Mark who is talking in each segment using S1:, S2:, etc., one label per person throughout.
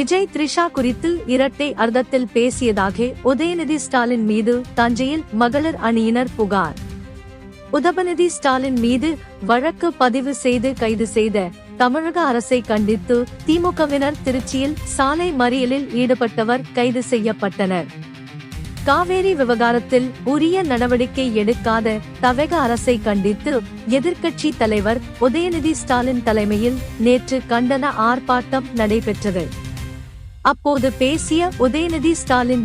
S1: விஜய் த்ரிஷா குறித்து இரட்டை அர்த்தத்தில் பேசியதாக உதயநிதி ஸ்டாலின் மீது தஞ்சையில் மகளிர் அணியினர் புகார். உதயநிதி ஸ்டாலின் மீது வழக்கு பதிவு செய்து கைது செய்த தமிழக அரசை கண்டித்து திமுகவினர் திருச்சியில் சாலை மறியலில் ஈடுபட்டவர் கைது செய்யப்பட்டனர். காவேரி விவகாரத்தில் உரிய நடவடிக்கை எடுக்காத தமிழக அரசை கண்டித்து எதிர்க்கட்சி தலைவர் உதயநிதி ஸ்டாலின் தலைமையில் நேற்று கண்டன ஆர்ப்பாட்டம் நடைபெற்றது. அப்போது பேசிய உதயநிதி ஸ்டாலின்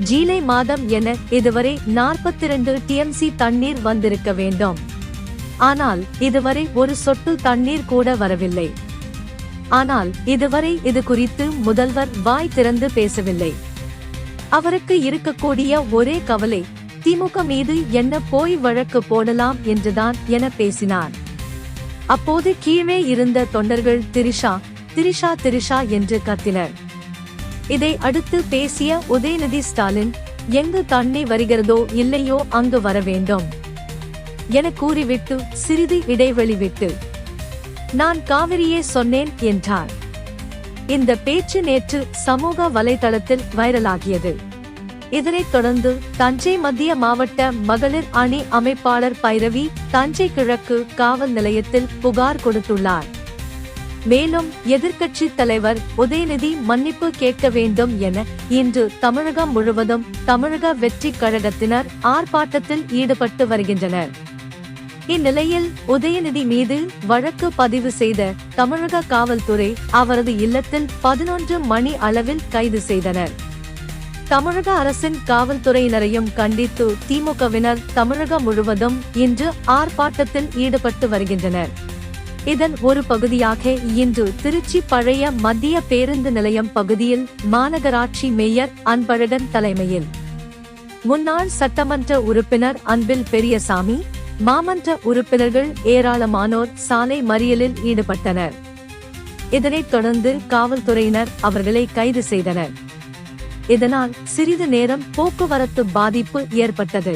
S1: ஜூலை மாதம் என இதுவரை 42 TMC தண்ணீர் வந்திருக்க வேண்டும். ஆனால் இதுவரை ஒரு சொட்டு தண்ணீர் கூட வரவில்லை. ஆனால் இதுவரை இது குறித்து முதல்வர் வாய் திறந்து பேசவில்லை. அவருக்கு இருக்கக்கூடிய ஒரே கவலை திமுக மீது என்ன போய் வழக்கு போடலாம் என்றுதான் என பேசினார். அப்போது கீழே இருந்த தொண்டர்கள் திரிஷா திரிஷா திரிஷா என்று கத்தினர். இதை அடுத்து பேசிய உதயநிதி ஸ்டாலின், எங்கு தண்ணி வருகிறதோ இல்லையோ அங்கு வர வேண்டும் என கூறிவிட்டு சிறிது இடைவெளி விட்டு நான் காவிரியே சொன்னேன் என்றார். இந்த பேச்சு நேற்று சமூக வலைதளத்தில் வைரலாகியது. இதனைத் தொடர்ந்து தஞ்சை மத்திய மாவட்ட மகளிர் அணி அமைப்பாளர் பைரவி தஞ்சை கிழக்கு காவல் நிலையத்தில் புகார் கொடுத்துள்ளார். மேலும் எதிர்க்கட்சி தலைவர் உதயநிதி மன்னிப்பு கேட்க வேண்டும் என இன்று தமிழகம் முழுவதும் தமிழக வெற்றி கழகத்தினர் ஆர்ப்பாட்டத்தில் ஈடுபட்டு வருகின்றனர். இந்நிலையில் உதயநிதி மீது வழக்கு பதிவு செய்த தமிழக காவல்துறை அவரது இல்லத்தில் 11 மணி அளவில் கைது செய்தனர். தமிழக அரசின் காவல்துறையினரையும் கண்டித்து திமுகவினர் தமிழகம் முழுவதும் இன்று ஆர்ப்பாட்டத்தில் ஈடுபட்டு வருகின்றனர். இதன் ஒரு பகுதியாக இன்று திருச்சி பழைய மத்திய பேருந்து நிலையம் பகுதியில் மாநகராட்சி மேயர் அன்பழகன் தலைமையில் முன்னாள் சட்டமன்ற உறுப்பினர் அன்பில் பெரியசாமி, மாமன்ற உறுப்பினர்கள் ஏராளமானோர் சாலை மறியலில் ஈடுபட்டனர். இதனைத் தொடர்ந்து காவல்துறையினர் அவர்களை கைது செய்தனர். இதனால் சிறிது நேரம் போக்குவரத்து பாதிப்பு ஏற்பட்டது.